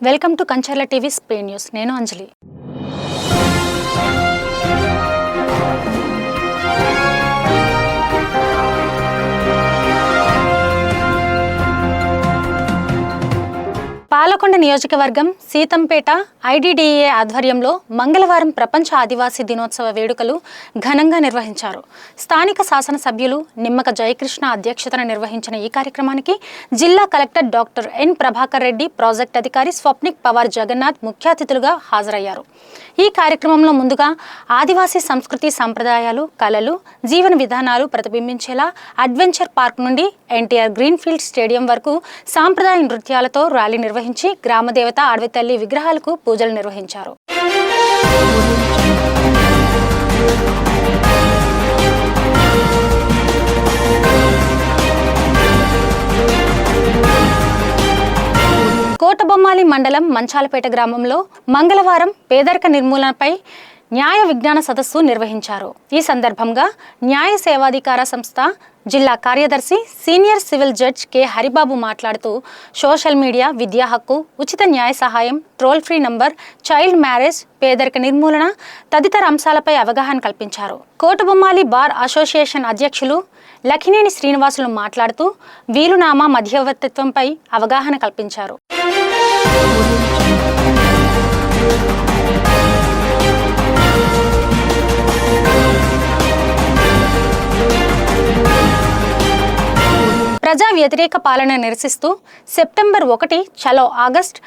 Welcome to Kancharla TV స్పే news. నేను అంజలి. పాలకొండ నియోజకవర్గం సీతంపేట ఐడిడిఏ ఆధ్వర్యంలో మంగళవారం ప్రపంచ ఆదివాసీ దినోత్సవ వేడుకలు ఘనంగా నిర్వహించారు. స్థానిక శాసనసభ్యులు నిమ్మక జయకృష్ణ అధ్యక్షతన నిర్వహించిన ఈ కార్యక్రమానికి జిల్లా collector doctor N Prabhakar Reddy, project అధికారి స్వప్నిక్ పవార్ జగన్నాథ్ ముఖ్య అతిథులుగా హాజరయ్యారు. ఈ కార్యక్రమంలో ముందుగా ఆదివాసీ సంస్కృతి, సంప్రదాయాలు, కళలు, జీవన విధానాలు ప్రతిబింబించేలా అడ్వెంచర్ పార్క్ నుండి ఎన్టీఆర్ గ్రీన్ఫీల్డ్ స్టేడియం వరకు సాంప్రదాయ నృత్యాలతో ర్యాలీ నిర్వహించి గ్రామదేవత అడవితల్లి విగ్రహాలకు పూజలు నిర్వహించారు. కోటబొమ్మాలి మండలం మంచాలపేట గ్రామంలో మంగళవారం పేదరిక నిర్మూలనపై న్యాయ విజ్ఞాన సదస్సు నిర్వహించారు. ఈ సందర్భంగా న్యాయ సేవాధికార సంస్థ జిల్లా కార్యదర్శి senior civil judge K Haribabu మాట్లాడుతూ సోషల్ మీడియా, విద్యా హక్కు, ఉచిత న్యాయ సహాయం, toll free number, child marriage, పేదరిక నిర్మూలన తదితర అంశాలపై అవగాహన కల్పించారు. కోటబొమ్మాలి బార్ అసోసియేషన్ అధ్యక్షులు లఖినేని శ్రీనివాసులు మాట్లాడుతూ వీలునామా మధ్యవర్తిత్వంపై అవగాహన కల్పించారు. ప్రజా వ్యతిరేక పాలన నిరసిస్తూ సెప్టెంబర్ 1 చలో ఆగస్ట్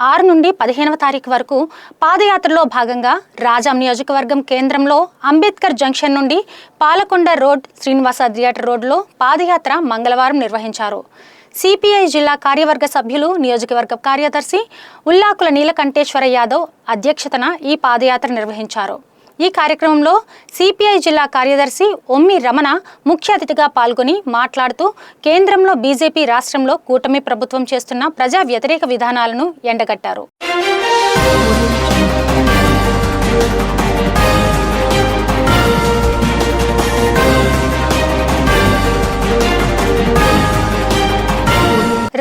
6 నుండి 15వ తారీఖు వరకు పాదయాత్రలో భాగంగా రాజాం నియోజకవర్గం కేంద్రంలో అంబేద్కర్ జంక్షన్ నుండి పాలకొండ రోడ్, శ్రీనివాస థియేటర్ రోడ్లో పాదయాత్ర మంగళవారం నిర్వహించారు. సిపిఐ జిల్లా కార్యవర్గ సభ్యులు, నియోజకవర్గ కార్యదర్శి ఉల్లాకుల నీలకంఠేశ్వర యాదవ్ అధ్యక్షతన ఈ పాదయాత్ర నిర్వహించారు. ఈ కార్యక్రమంలో సిపిఐ జిల్లా కార్యదర్శి ఒమ్మి రమణ ముఖ్య అతిథిగా పాల్గొని మాట్లాడుతూ కేంద్రంలో బీజేపీ, రాష్ట్రంలో కూటమి ప్రభుత్వం చేస్తున్న ప్రజా వ్యతిరేక విధానాలను ఎండగట్టారు.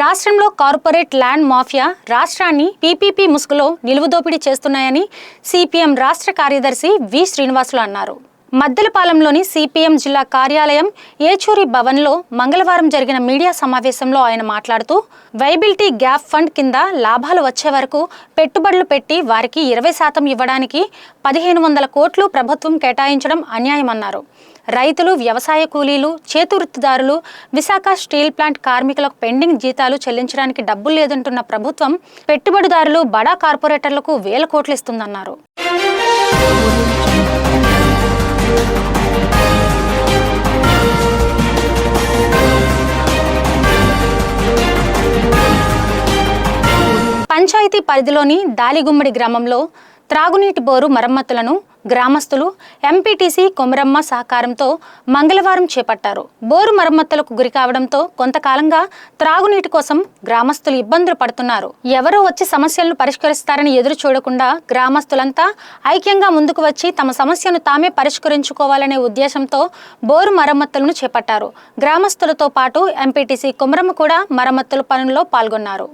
రాష్ట్రంలో కార్పొరేట్ ల్యాండ్ మాఫియా రాష్ట్రాన్ని పీపీపీ ముసుగులో నిలువుదోపిడీ చేస్తున్నాయని సిపిఎం రాష్ట్ర కార్యదర్శి వి శ్రీనివాసులు అన్నారు. మద్దెలపాలెంలోని సిపిఎం జిల్లా కార్యాలయం ఏచూరి భవన్లో మంగళవారం జరిగిన మీడియా సమావేశంలో ఆయన మాట్లాడుతూ వైబిలిటీ గ్యాప్ ఫండ్ కింద లాభాలు వచ్చే వరకు పెట్టుబడులు పెట్టి వారికి 20% ఇవ్వడానికి 1500 కోట్లు ప్రభుత్వం కేటాయించడం అన్యాయమన్నారు. రైతులు, వ్యవసాయ కూలీలు, చేతివృత్తిదారులు, విశాఖ స్టీల్ ప్లాంట్ కార్మికులకు పెండింగ్ జీతాలు చెల్లించడానికి డబ్బులు లేదంటున్న ప్రభుత్వం పెట్టుబడిదారులు, బడా కార్పొరేటర్లకు 1000 కోట్లు ఇస్తుందన్నారు. పంచాయతీ పరిధిలోని దాలిగుమ్మడి గ్రామంలో త్రాగునీటి బోరు మరమ్మతులను గ్రామస్తులు, ఎంపీటీసీ కొమరమ్మ సహకారంతో మంగళవారం చేపట్టారు. బోరు మరమ్మతులకు గురి కావడంతో కొంతకాలంగా త్రాగునీటి కోసం గ్రామస్తులు ఇబ్బందులు పడుతున్నారు. ఎవరో వచ్చి సమస్యలను పరిష్కరిస్తారని ఎదురు చూడకుండా గ్రామస్తులంతా ఐక్యంగా ముందుకు వచ్చి తమ సమస్యను తామే పరిష్కరించుకోవాలనే ఉద్దేశంతో బోరు మరమ్మతులను చేపట్టారు. గ్రామస్తులతో పాటు ఎంపీటీసీ కొమరమ్మ కూడా మరమ్మతుల పనుల్లో పాల్గొన్నారు.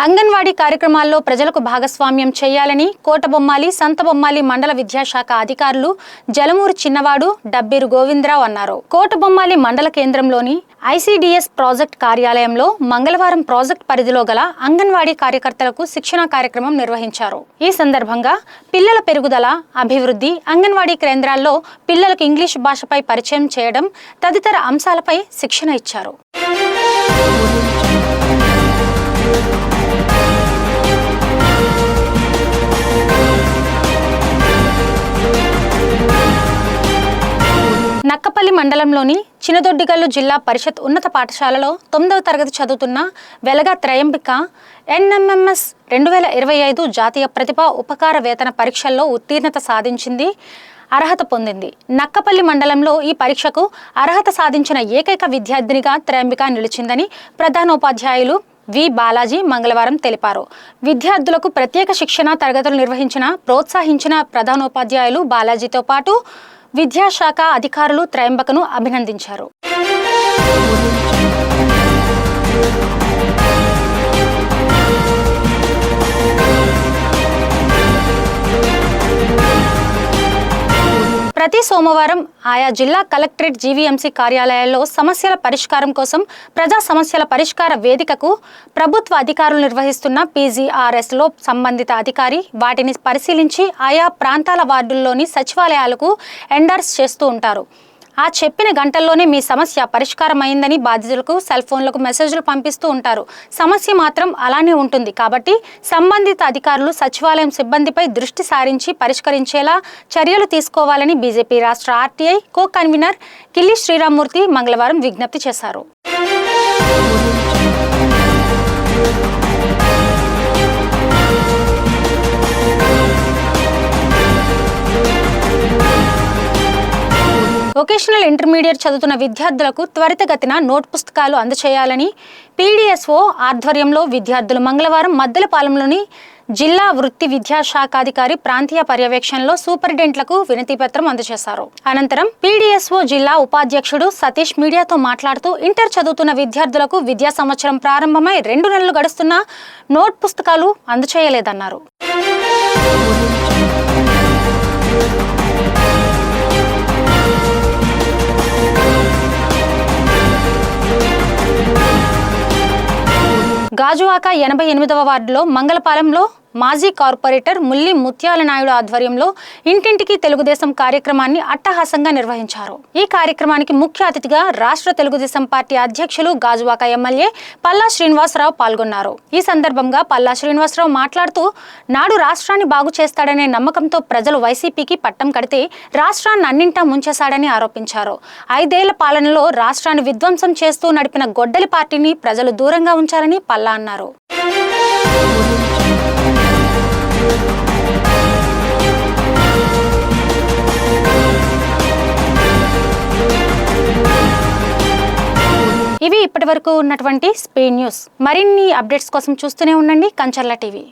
అంగన్వాడీ కార్యక్రమాల్లో ప్రజలకు భాగస్వామ్యం చేయాలని కోటబొమ్మాలి, సంతబొమ్మాలి మండల విద్యాశాఖ అధికారులు జలమూరు చిన్నవాడు, డబ్బీరు గోవిందరావు అన్నారు. కోటబొమ్మాలి మండల కేంద్రంలోని ఐసిడిఎస్ ప్రాజెక్ట్ కార్యాలయంలో మంగళవారం ప్రాజెక్ట్ పరిధిలో గల అంగన్వాడీ కార్యకర్తలకు శిక్షణ కార్యక్రమం నిర్వహించారు. ఈ సందర్భంగా పిల్లల పెరుగుదల, అభివృద్ధి, అంగన్వాడీ కేంద్రాల్లో పిల్లలకు ఇంగ్లీష్ భాషపై పరిచయం చేయడం తదితర అంశాలపై శిక్షణ ఇచ్చారు. నక్కపల్లి మండలంలోని చినదొడ్డిగల్లు జిల్లా పరిషత్ ఉన్నత పాఠశాలలో 9వ తరగతి చదువుతున్న వెలగా త్రయంబిక ఎన్ఎంఎంఎస్ 2025 జాతీయ ప్రతిభా ఉపకార వేతన పరీక్షల్లో ఉత్తీర్ణత సాధించింది, అర్హత పొందింది. నక్కపల్లి మండలంలో ఈ పరీక్షకు అర్హత సాధించిన ఏకైక విద్యార్థినిగా త్రయంబిక నిలిచిందని ప్రధానోపాధ్యాయులు వి బాలాజీ మంగళవారం తెలిపారు. విద్యార్థులకు ప్రత్యేక శిక్షణ తరగతులు నిర్వహించిన, ప్రోత్సహించిన ప్రధానోపాధ్యాయులు బాలాజీతో పాటు విద్యాశాఖ అధికారులు త్రయంబకను అభినందించారు. ప్రతి సోమవారం ఆయా జిల్లా కలెక్టరేట్ జీవీఎంసీ కార్యాలయాల్లో సమస్యల పరిష్కారం కోసం ప్రజా సమస్యల పరిష్కార వేదికకు ప్రభుత్వ అధికారులు నిర్వహిస్తున్న PGRSలో సంబంధిత అధికారి వాటిని పరిశీలించి ఆయా ప్రాంతాల వార్డుల్లోని సచివాలయాలకు ఎండర్స్ చేస్తూ ఉంటారు. ఆ చెప్పిన గంటల్లోనే మీ సమస్య పరిష్కారమైందని బాధితులకు సెల్ ఫోన్లకు మెసేజ్లు పంపిస్తూ ఉంటారు. సమస్య మాత్రం అలానే ఉంటుంది. కాబట్టి సంబంధిత అధికారులు సచివాలయం సిబ్బందిపై దృష్టి సారించి పరిష్కరించేలా చర్యలు తీసుకోవాలని బీజేపీ రాష్ట్ర RTI కో కన్వీనర్ కిల్లి శ్రీరామ్మూర్తి మంగళవారం విజ్ఞప్తి చేశారు. వొకేషనల్ ఇంటర్మీడియట్ చదువుతున్న విద్యార్థులకు త్వరితగతిన నోట్ పుస్తకాలు అందజేయాలని PDSO ఆధ్వర్యంలో విద్యార్థులు మంగళవారం మద్దెలపాలెంలోని జిల్లా వృత్తి విద్యాశాఖాధికారి ప్రాంతీయ పర్యవేక్షణలో సూపరింటెండెంట్లకు వినతి పత్రం అందజేశారు. అనంతరం PDSO జిల్లా ఉపాధ్యక్షుడు సతీష్ మీడియాతో మాట్లాడుతూ ఇంటర్ చదువుతున్న విద్యార్థులకు విద్యా సంవత్సరం ప్రారంభమై 2 నెలలు గడుస్తున్నా నోట్ పుస్తకాలు అందజేయలేదన్నారు. గాజువాక 88వ వార్డులో మంగళపాలెంలో మాజీ కార్పొరేటర్ ముల్లి ముత్యాల నాయుడు ఆధ్వర్యంలో ఇంటింటికి తెలుగుదేశం కార్యక్రమాన్ని అట్టహాసంగా నిర్వహించారు. ఈ కార్యక్రమానికి ముఖ్య అతిథిగా రాష్ట్ర తెలుగుదేశం పార్టీ అధ్యక్షులు గాజువాక ఎమ్మెల్యే పల్లా శ్రీనివాసరావు పాల్గొన్నారు. ఈ సందర్భంగా పల్లా శ్రీనివాసరావు మాట్లాడుతూ నాడు రాష్ట్రాన్ని బాగు చేస్తాడనే నమ్మకంతో ప్రజలు వైసీపీకి పట్టం కడితే రాష్ట్రాన్ని అన్నింటా ముంచేశాడని ఆరోపించారు. 5 ఏళ్ల పాలనలో రాష్ట్రాన్ని విధ్వంసం చేస్తూ నడిపిన గొడ్డలి పార్టీని ప్రజలు దూరంగా ఉంచారని పల్లా అన్నారు. ఇవి ఇప్పటివరకు ఉన్నటువంటి స్పీడ్ న్యూస్. మరిన్ని అప్డేట్స్ కోసం చూస్తూనే ఉండండి కంచర్ల టీవీ.